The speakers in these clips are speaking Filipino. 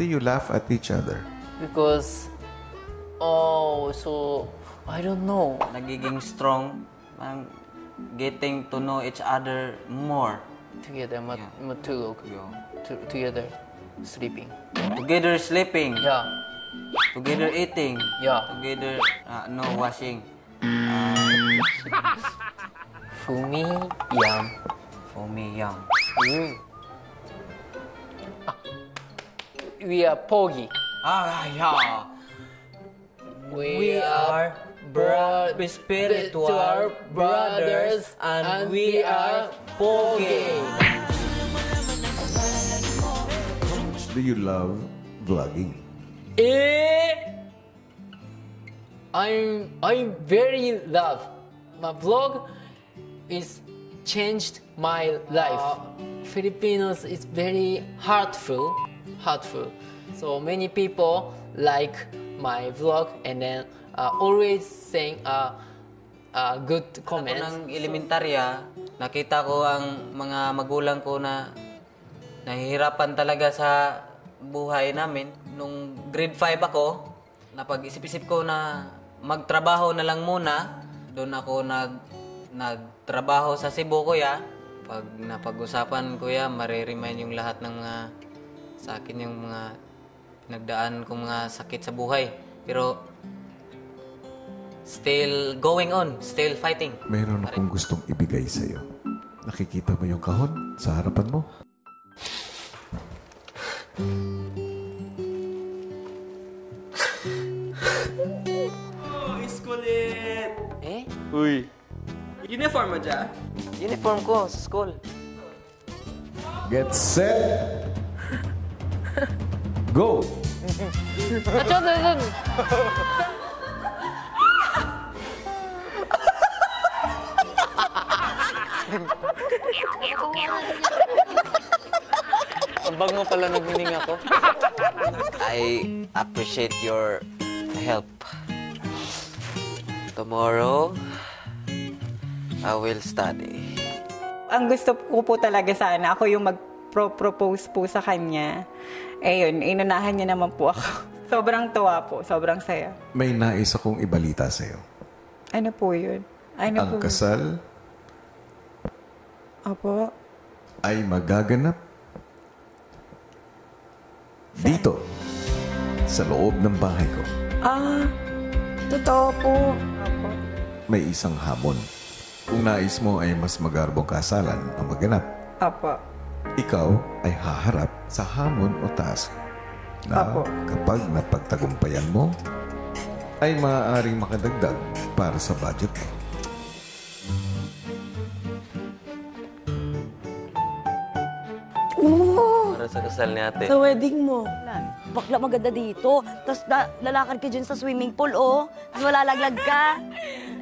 do you laugh at each other? Because, I don't know. Nagiging strong, getting to know each other more. Together, matulog. Together, sleeping. Together sleeping. Yeah. Together eating. Yeah. Together, no washing. Fumi, yum. Foamy young. We are Pogi. Yeah. We are spiritual brothers and we are Pogi. Do you love vlogging? I'm very love. My vlog is changed my life. Filipinos is very heartful. So many people like my vlog and then always saying good comments. Ako ng elementarya, nakita ko ang mga magulang ko na nahihirapan talaga sa buhay namin. Nung grade 5 ako, napag-isip-isip ko na magtrabaho na lang muna. Doon ako nagtrabaho sa Cebu, kuya. Pag napag-usapan, kuya, mariremind yung lahat ng sa akin yung mga nagdaan kong mga sakit sa buhay. Pero still going on, still fighting. Mayroon akong gustong ibigay sa'yo. Nakikita mo yung kahon sa harapan mo? Iskulit! Uy. Uniform mo dyan? Uniform ko sa school. Get set! Go! Pag mo pala nagmining ako. I appreciate your help. Tomorrow, I will study. Ang gusto ko po talaga sana, ako yung mag-propose po sa kanya. Yun, inunahan niya naman po ako. Sobrang tuwa po, sobrang saya. May nais akong ibalita sa'yo. Ano po yun? Ano Ang po? kasal Opo. ay magaganap dito, sa loob ng bahay ko. Totoo po. Opo. May isang hamon. Kung nais mo ay mas magarbong kasalan ang maganap, Opo. ikaw ay haharap sa hamon o task na Apo. kapag napagtagumpayan mo, ay maaaring makadagdag para sa budget mo. Para sa kasal ni ate. Sa wedding mo. Bakla maganda dito. Tapos lalakad ka dyan sa swimming pool, oh. Tapos malalaglag ka.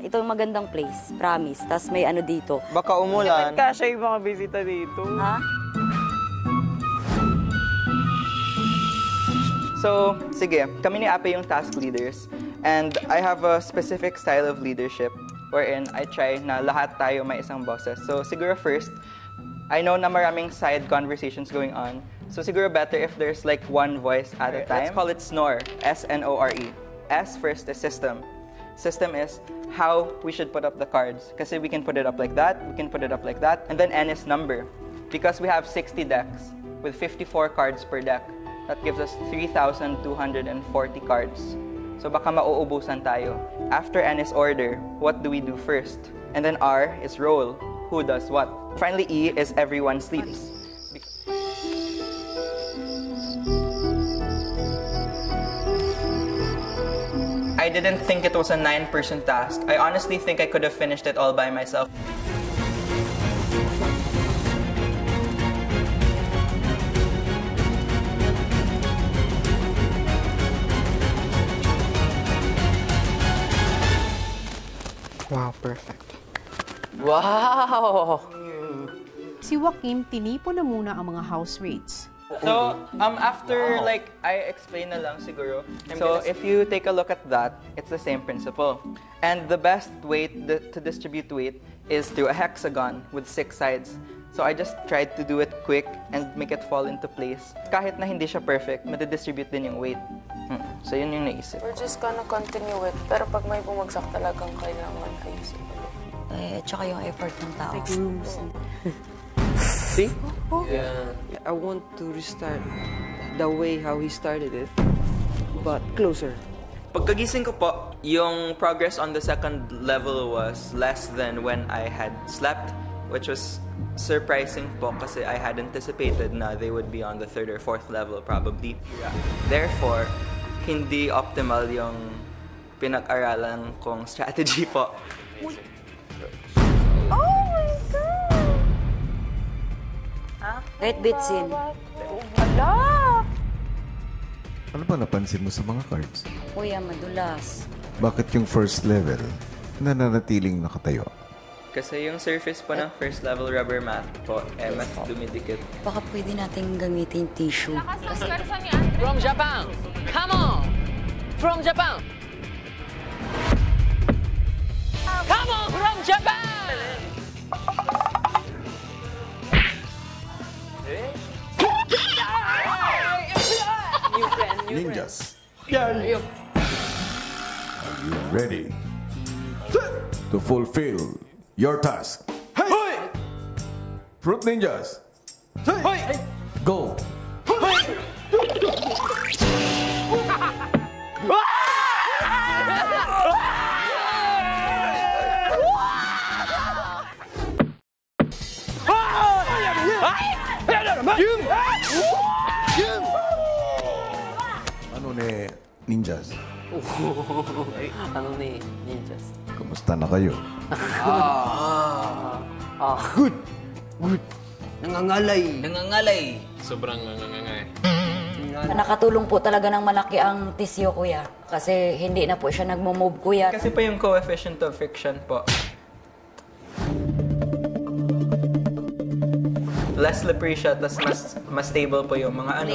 Ito yung magandang place, promise. Tapos may ano dito. Baka umulan. Kasya yung mga bisita dito. Ha? So, sige, kami ni Ape yung task leaders. And I have a specific style of leadership wherein I try na lahat tayo may isang boses. So, siguro first, I know na maraming side conversations going on. So, siguro better if there's like one voice at a time. Let's call it SNORE. S-N-O-R-E. S first is system. System is how we should put up the cards. Kasi we can put it up like that, we can put it up like that. And then N is number. Because we have 60 decks with 54 cards per deck. That gives us 3,240 cards. So baka mauubusan tayo. After N is order, what do we do first? And then R is role. Who does what? Finally, E is everyone sleeps. I didn't think it was a 9-person task. I honestly think I could have finished it all by myself. Wow, perfect. Wow! Si Joaquin, tinipo na muna ang mga house rates. So, after like I explain na lang siguro. So, if you take a look at that, it's the same principle. And the best way to distribute weight is through a hexagon with 6 sides. So I just tried to do it quick and make it fall into place. Kahit na hindi siya perfect, madidistribute din yung weight. So yun yung naisip. We're just gonna continue it. Pero pag may bumagsak talagang kailangan ayusin. Tsaka yung effort ng tao. See? Yeah. I want to restart the way how he started it, but closer. Pagkagising ko po, yung progress on the second level was less than when I had slept, which was surprising po kasi I had anticipated na they would be on the third or fourth level probably. Therefore, hindi optimal yung pinag-aralan kong strategy po. Oh my God! Kahit bitsin. Wala! Ano ba napansin mo sa mga cards? Kuya, madulas. Bakit yung first level nananatiling nakatayo? Kasi yung surface po ng first level rubber mat po, mas dumidikit. Baka pwede natin gamitin tissue. Kasi From Japan! Come on! From Japan! Come on, from Japan! New friend, new Ninjas, are you ready to fulfill your task? Fruit Ninjas, go! Ano ni Ninjas? Ano ni Ninjas? Kamusta na kayo? Nangangalay. Sobrang ngangangay. nakatulong po talaga ng malaki ang tisyo, kuya. Kasi hindi na po siya nagmo-move, kuya. Kasi po yung coefficient of friction po. Less slippery siya, tas mas stable po yung mga ano.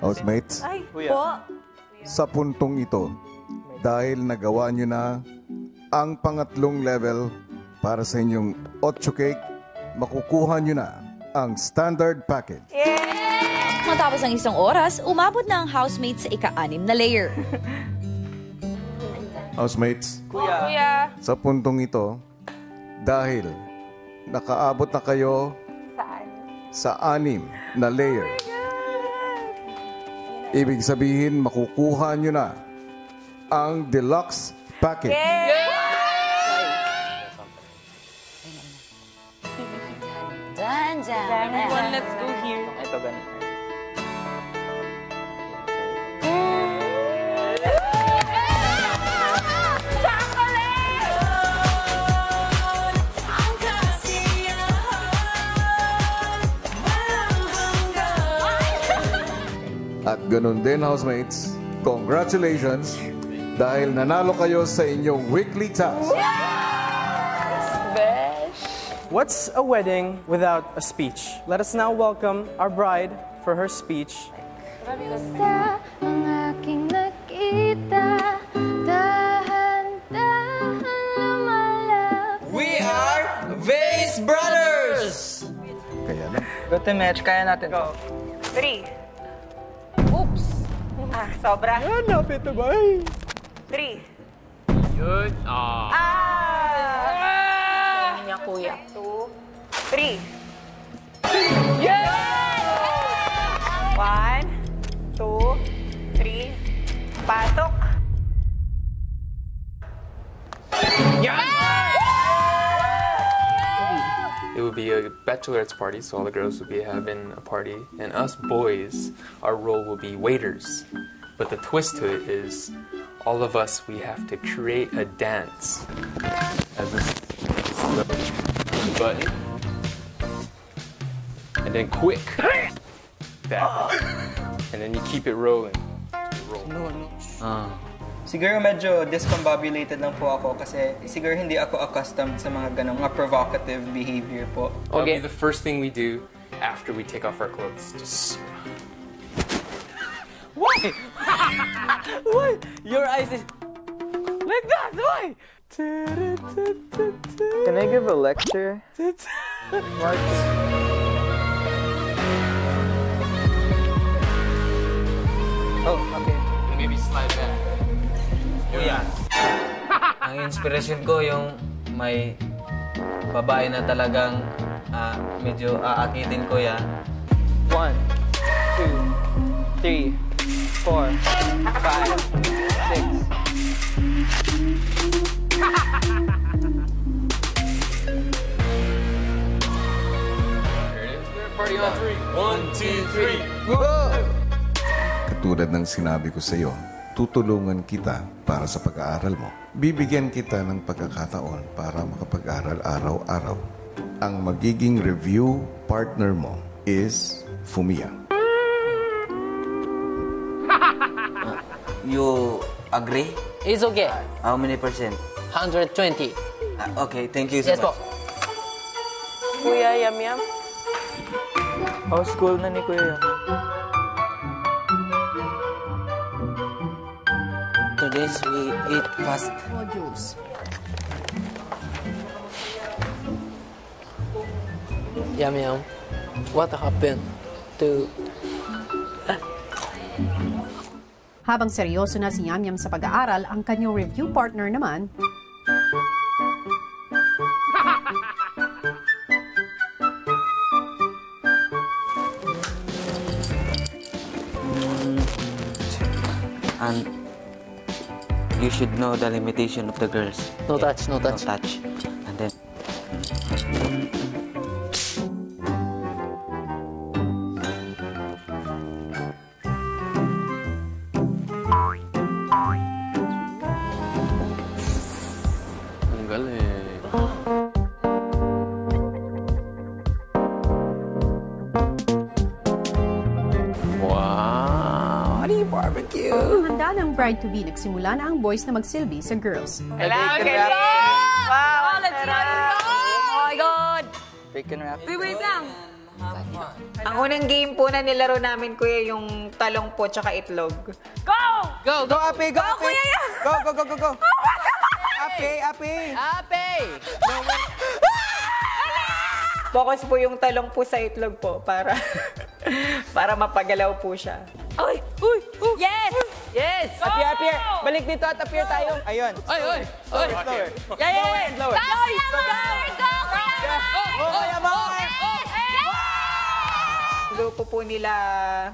Housemates, Ay, Kuya. po. sa puntong ito, dahil nagawa nyo na ang pangatlong level para sa inyong 8 cake, makukuha nyo na ang standard package. Matapos ng isang oras, umabot na ang housemates sa ika-6 na layer. Housemates, Kuya. sa puntong ito, dahil nakaabot na kayo sa 6 na layer, ibig sabihin makukuha nyo na ang deluxe package. Dyan. Let's go here. Ito ganun. At ganun din, housemates, congratulations dahil nanalo kayo sa inyong weekly task. What's a wedding without a speech? Let us now welcome our bride for her speech. Sa ang aking nakita, dahan-dahan lumalapit. We are Vase Brothers! Kaya lang, Go to match, kaya natin. Go. 3. Oops. Sobra. Hanap ito ba? 3. Yun. Niya, kuya. 2, 3. 1, 2, 3. Pasok. It would be a bachelorette party, so all the girls would be having a party, and us boys, our role will be waiters. But the twist to it is, all of us, we have to create a dance. As this button, and then quick, that, and then you keep it rolling. Siguro medyo discombobulated lang po ako kasi siguro hindi ako accustomed sa mga ganong mga provocative behavior po. That'll be the first thing we do after we take off our clothes. Just Why? Why? Your eyes is like that. Why? Can I give a lecture? kuya. Ang inspirasyon ko yung may babae na talagang medyo aakitin ko ya. 1, 2, 3, 4, 5, 6. Party on 3. 1, 2, 3. Go! Katulad ng sinabi ko sa iyo, tutulungan kita para sa pag-aaral mo. Bibigyan kita ng pagkakataon para makapag-aral araw-araw. Ang magiging review partner mo is Fumia. You agree? It's okay. How many percent? 120. Okay, thank you so Yes po. much. Kuya, yam-yam. Oh, school na ni Kuya. Today's we eat fast. Modules. Yum. What happened to... Habang seryoso na si Yamyam sa pag-aaral, ang kanyang review partner naman, And you should know the limitation of the girls. No touch, no touch. No touch. And then... Ang galing. Wow! What are you barbecue? handa ng bride-to-be, nagsimula na ang boys na magsilbi sa girls. Hello, Wow, let's go! Oh my God! Bacon wrap. Wait lang. Ang unang game po na nilaro namin, kuya, yung talong po tsaka itlog. Go! Go, Go, Ape! Go, Ape! Kuya yan! Go! Ape! Focus po yung talong po sa itlog po para para mapagalaw po siya. Uy! Yes! Yes! Appear! Balik dito at appear tayo. Ayun. Oy! Slower. Yeah! Slower. Grupo po nila,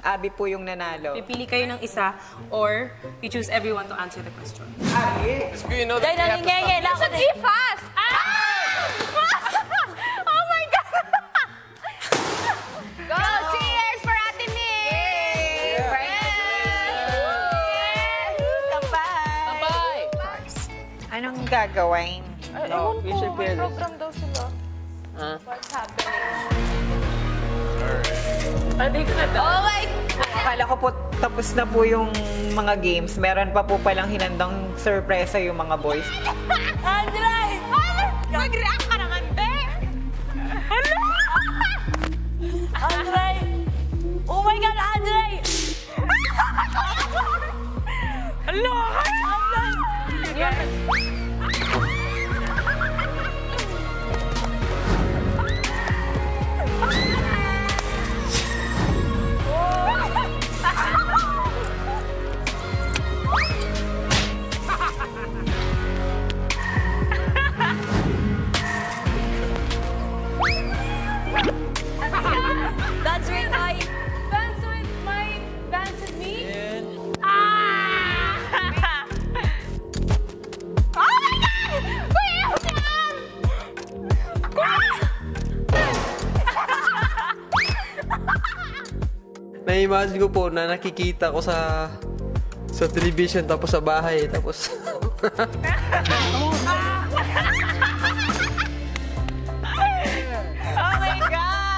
Abby po yung nanalo. Pipili kayo ng isa or you choose everyone to answer the question. You know that Dahil nangingi lang ako. Be fast! Oh my God! Go! Cheers for Ate Nick! Bye! Anong gagawin? Ewan ko, may program daw sila. What's happening? Oh my... Akala ko po tapos na po yung mga games. Meron pa po palang hinandang surpresa yung mga boys. Andre! Mag-react ka naman, be! Hello! Andre! Oh my God, Andre! Hello! Andre! Dance with me? Na-imagine ko po na nakikita ko sa television tapos sa bahay tapos Oh my God!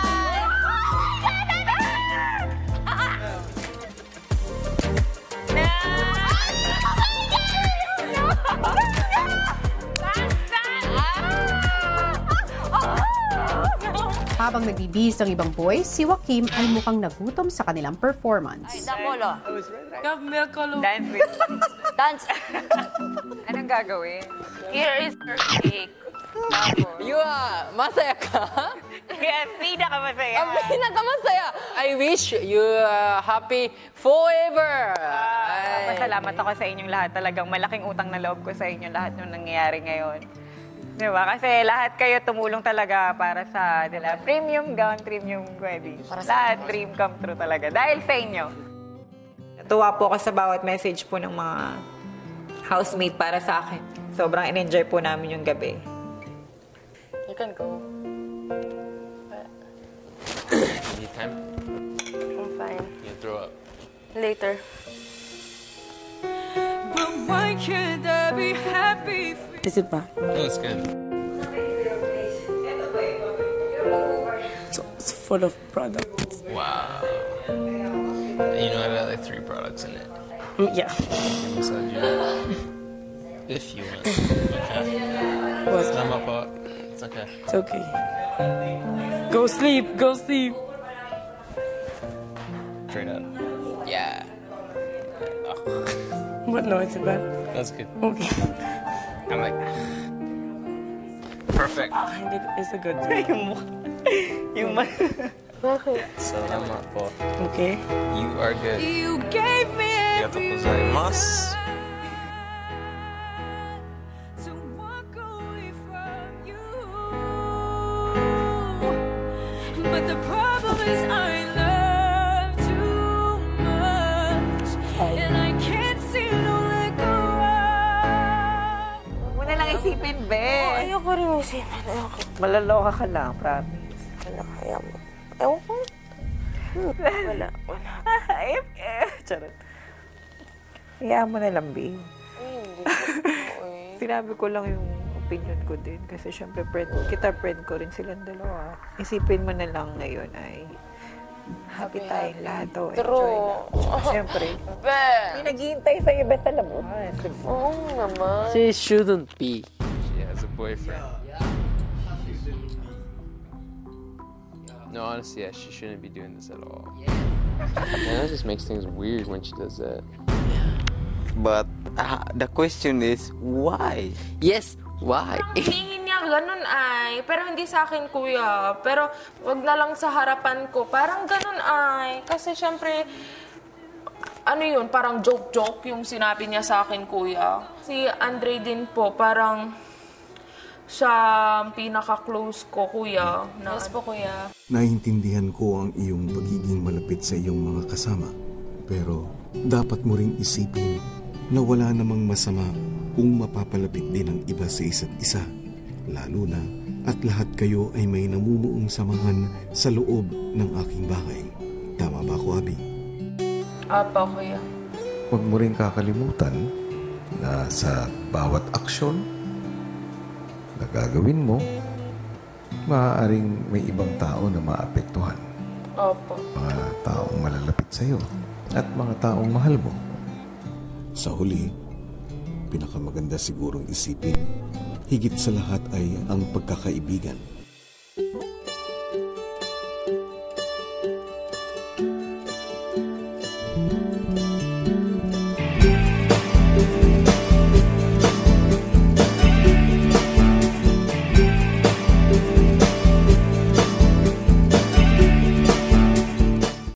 Habang nagbibihis ng ibang boys, si Joaquim ay mukhang nagutom sa kanilang performance. Dakolo. Have milk all over. Dance with Dance. Anong gagawin? Here is your cake. Masaya ka? Yes, pinakamasaya. Ang pinakamasaya. I wish you happy forever. Pasalamat ako sa inyong lahat. Talagang malaking utang na loob ko sa inyo lahat ng nangyayari ngayon. Diba? Kasi lahat kayo tumulong talaga para sa premium gown, premium wedding. Lahat dream come true talaga. Dahil sa inyo. Natuwa po ako sa bawat message po ng mga housemate para sa akin. Sobrang in-enjoy po namin yung gabi. You can go. You need time? I'm fine. You throw up. Later. But why can't I be happy? Is it bad? No, it's good. So it's full of products. Wow. You know, I've got like 3 products in it. Yeah. Massage you. If you want. Okay. What? It's not my fault. It's okay. It's okay. Go sleep. Go sleep. Straight up. Yeah. What? No, it's bad. That's good. Okay. I'm like, perfect. It's a good Yung Bakit? So not my fault. Okay. You are good. You gave me Arigatou gozaimasu. But the problem is I love too much, and I can't seem to let go. Huwag mo na lang isipin, be. Ayoko rin isipin. Ayoko. Malaloka ka lang, promise. Wala, kaya mo. Ewan ko. Wala. Charot. Hayaan mo na lang, babe. Ay, hindi ko eh. Sinabi ko lang yung opinion ko din. Kasi syempre, friend ko rin silang dalawa. Isipin mo na lang ngayon ay happy tayong lahat. Oh, True. Siyempre. Be! May naghihintay sa'yo, best alam mo. Oo naman. She shouldn't be. She has a boyfriend. No, honestly, yeah, she shouldn't be doing this at all. And that just makes things weird when she does that. But the question is, why? Yes, why? Hingin niya ganun ay. Pero hindi sa akin, kuya. Pero wag na lang sa harapan ko. Parang ganun ay. Kasi syempre, ano yun, parang joke-joke yung sinabi niya sa akin, kuya. Si Andre din po, parang siya pinaka-close ko, kuya. Yes po, kuya. Naiintindihan ko ang iyong pagiging malapit sa iyong mga kasama. Pero dapat mo ring isipin na wala namang masama kung mapapalapit din ang iba sa isa't isa. Lalo na at lahat kayo ay may namumuong samahan sa loob ng aking bahay. Tama ba ako, Abby? Apa, kuya. Huwag mo rin kakalimutan na sa bawat aksyon na gagawin mo, maaaring may ibang tao na maapektuhan. Opo. Mga taong malalapit sa iyo at mga taong mahal mo. Sa huli, pinakamaganda sigurong isipin, higit sa lahat ay ang pagkakaibigan.